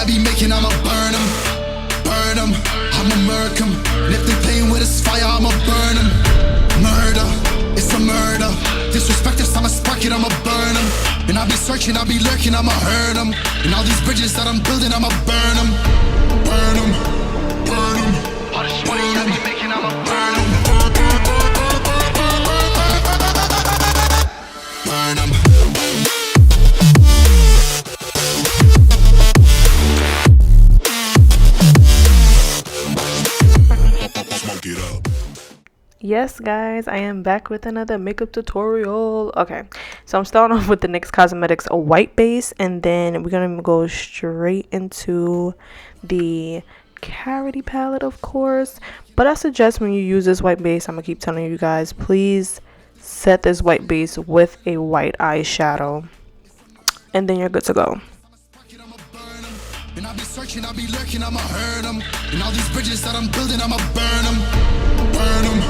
I be making, I'ma burn them. Burn them, I'ma murk them. And if they playing with this fire, I'ma burn them. Murder, it's a murder. Disrespect us, I'ma spark it, I'ma burn them. And I'll be searching, I'll be lurking, I'ma hurt them. And all these bridges that I'm building, I'ma burn them. Burn them, burn them. All this money I be making, I'ma burn them. Burn them. Smoke it up. Yes guys, I am back with another makeup tutorial. Okay, so I'm starting off with the NYX Cosmetics a white base, and then we're gonna go straight into the Carat palette, of course. But I suggest when you use this white base, I'm gonna keep telling you guys, please set this white base with a white eyeshadow, and then you're good to go. And I'll be searching, I'll be lurking, I'ma hurt them. And all these bridges that I'm building, I'ma burn them. Burn them,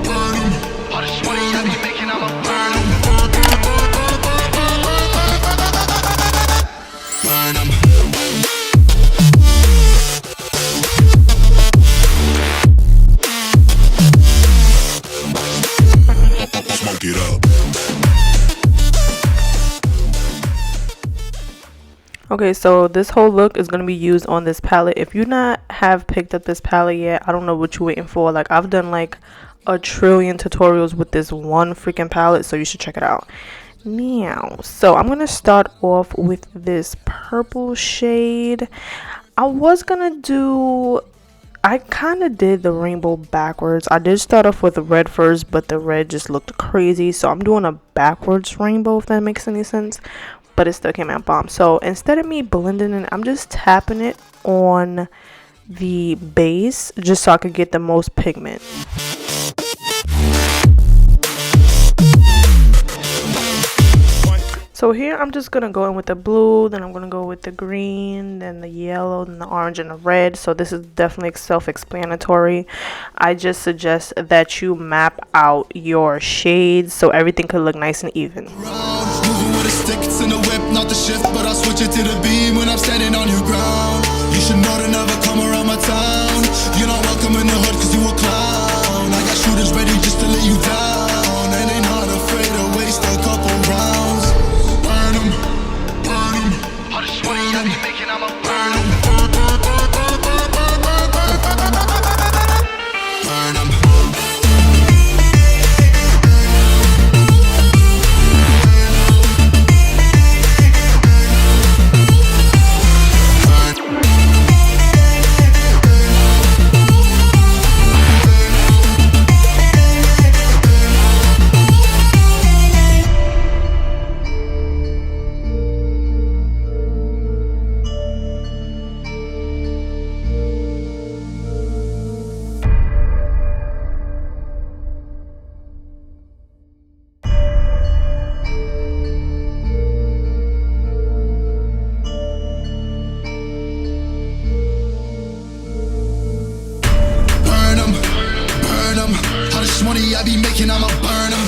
burn them. All this money I be making, I'ma burn them. Burn them. Smoke it up. Okay, so this whole look is going to be used on this palette. If you not have picked up this palette yet, I don't know what you're waiting for. Like, I've done like a trillion tutorials with this one freaking palette, so you should check it out. Now, so I'm going to start off with this purple shade. I kind of did the rainbow backwards. I did start off with the red first, but the red just looked crazy. So I'm doing a backwards rainbow, if that makes any sense. But it still came out bomb. So instead of me blending it, I'm just tapping it on the base just so I could get the most pigment. So here I'm just gonna go in with the blue, then I'm gonna go with the green, then the yellow, then the orange, and the red. So this is definitely self-explanatory. I just suggest that you map out your shades so everything could look nice and even. Moving with a stick, it's in the whip, not the shift, but I'll switch it to the beam when I'm standing on your ground. You should know to never come around my town. You're not welcome in the hood cause you a clown. I got shooters ready just to lay you down, and they not afraid to waste a couple rounds. Burn them, burn them. All this money I be making, I'ma burn them. Burn them. Money I be making, I'ma burn them.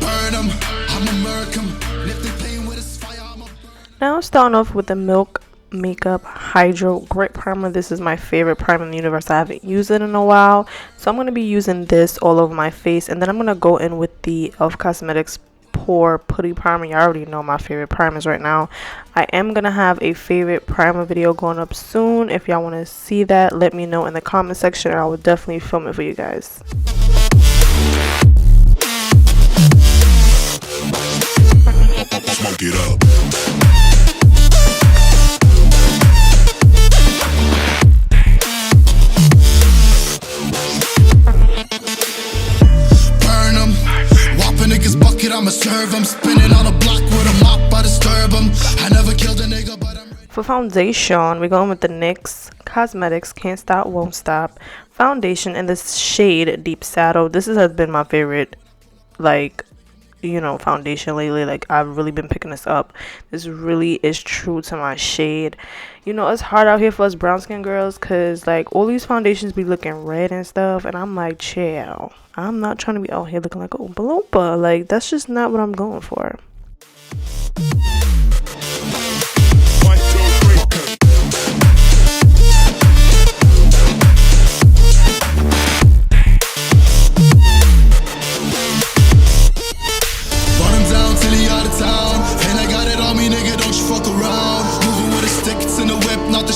Burn them, I'ma murk them. And if they playing with this fire, I'ma burn them. Now I'm starting off with the Milk Makeup Hydro Grip Primer. This is my favorite primer in the universe. I haven't used it in a while, so I'm going to be using this all over my face, and then I'm going to go in with the NYX Cosmetics Pore Putty Primer. You already know my favorite primers right now. I am going to have a favorite primer video going up soon. If y'all want to see that, let me know in the comment section, and I will definitely film it for you guys. Smoke it up. Burn them. Whop a nigga's bucket, I'ma serve them. Spinning on a block with a mop, I disturb them. I never killed a nigga, but I'm ready. For foundation, we're going with the NYX Cosmetics Can't Stop Won't Stop foundation in this shade Deep Saddle. This has been my favorite, like, you know, foundation lately. Like, I've really been picking this up. This really is true to my shade. You know, it's hard out here for us brown skin girls because, like, all these foundations be looking red and stuff, and I'm like, chill, I'm not trying to be out here looking like a Oompa Loompa. Like, that's just not what I'm going for.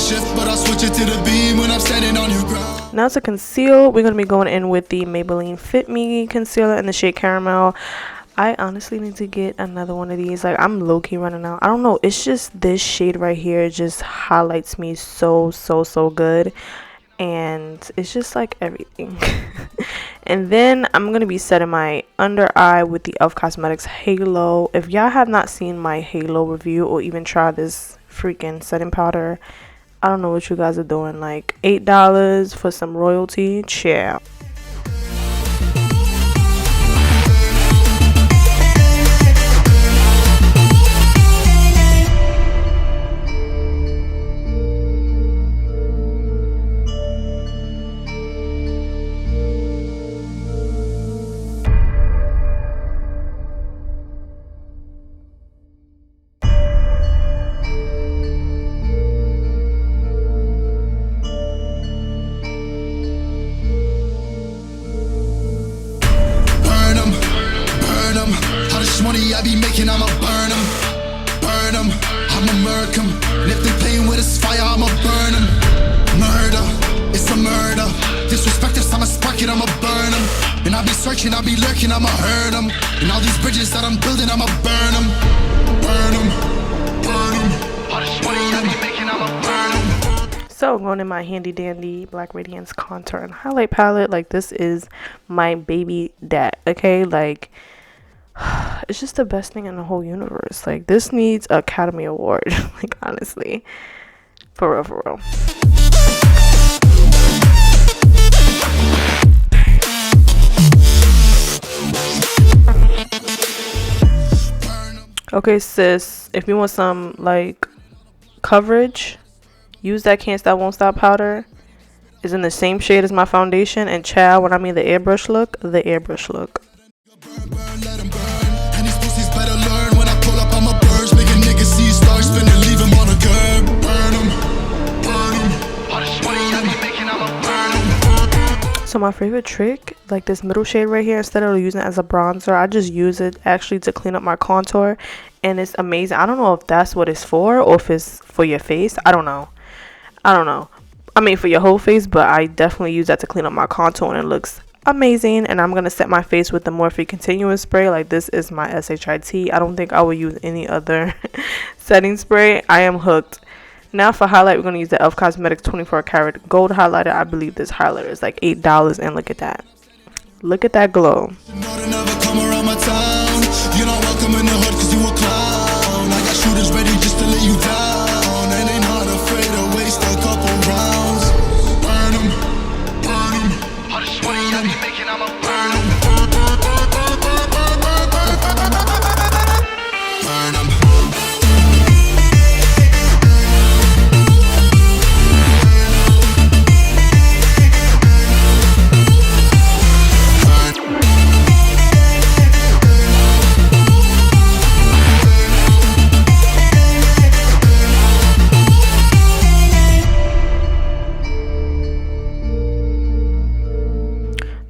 shift, but I'll switch it to the beam when I'm standing on your ground. Now to conceal, we're going to be going in with the Maybelline Fit Me concealer in the shade Caramel. I honestly need to get another one of these. Like, I'm low-key running out. I don't know, it's just this shade right here just highlights me so good, and it's just like everything. And then I'm gonna be setting my under eye with the NYX Cosmetics Halo. If y'all have not seen my Halo review or even tried this freaking setting powder, I don't know what you guys are doing. Like $8 for some royalty, chill. Money I be making, I'ma burn them, I'ma murk them. And if they playing with this fire, I'ma burn them. Murder, it's a murder. Disrespect us, I'ma spark it, I'ma burn them. And I be searching, I be lurking, I'ma hurt them. And all these bridges that I'm building, I'ma burn them. Burn them, burn them. All this money I be making, I'ma burn them. So going in my handy dandy Black Radiance contour and highlight palette. Like, this is my baby dad, okay? Like, it's just the best thing in the whole universe. Like, this needs an Academy Award. Like, honestly, for real. Okay, sis, if you want some like coverage, use that Can't Stop Won't Stop powder. It's in the same shade as my foundation, and child, when I mean the airbrush look, And these pussies better learn when I pull up on my birds, make a nigga see stars spin and leave him on a curb. Burn him, burn him. All this money I be making, I'ma burn him. So my favorite trick, like this middle shade right here, instead of using it as a bronzer, I just use it actually to clean up my contour, and it's amazing. I don't know if that's what it's for or if it's for your face. I don't know. I mean, for your whole face, but I definitely use that to clean up my contour, and it looks amazing. And I'm gonna set my face with the Morphe continuous spray. Like, this is my SHIT. I don't think I would use any other setting spray. I am hooked. Now for highlight, we're gonna use the NYX Cosmetics 24 karat gold highlighter. I believe this highlighter is like $8, and look at that glow. You're not welcome in the hood 'cause you a clown. I got shooters ready just to lay you down, and they not afraid to waste a couple rounds. Burn them, burn them. All this money I be making, I'ma burn them. Burn them.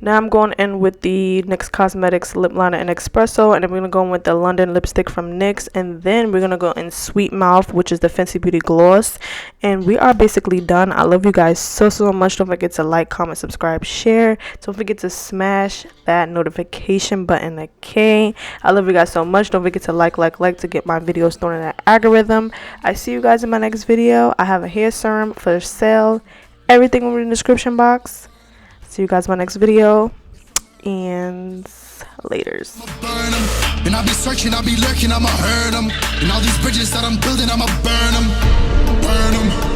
Now I'm going in with the NYX Cosmetics lip liner in espresso, and then we're gonna go in with the London lipstick from NYX, and then we're gonna go in Sweet Mouth, which is the Fenty Beauty gloss, and we are basically done. I love you guys so much. Don't forget to like, comment, subscribe, share. Don't forget to smash that notification button, okay? I love you guys so much. Don't forget to like to get my videos thrown in that algorithm. I see you guys in my next video. I have a hair serum for sale. Everything will be in the description box. See you guys in my next video, and laters. And I'll be searching, I'll be lurking, I'ma hurt them. And all these bridges that I'm building, I'ma burn them.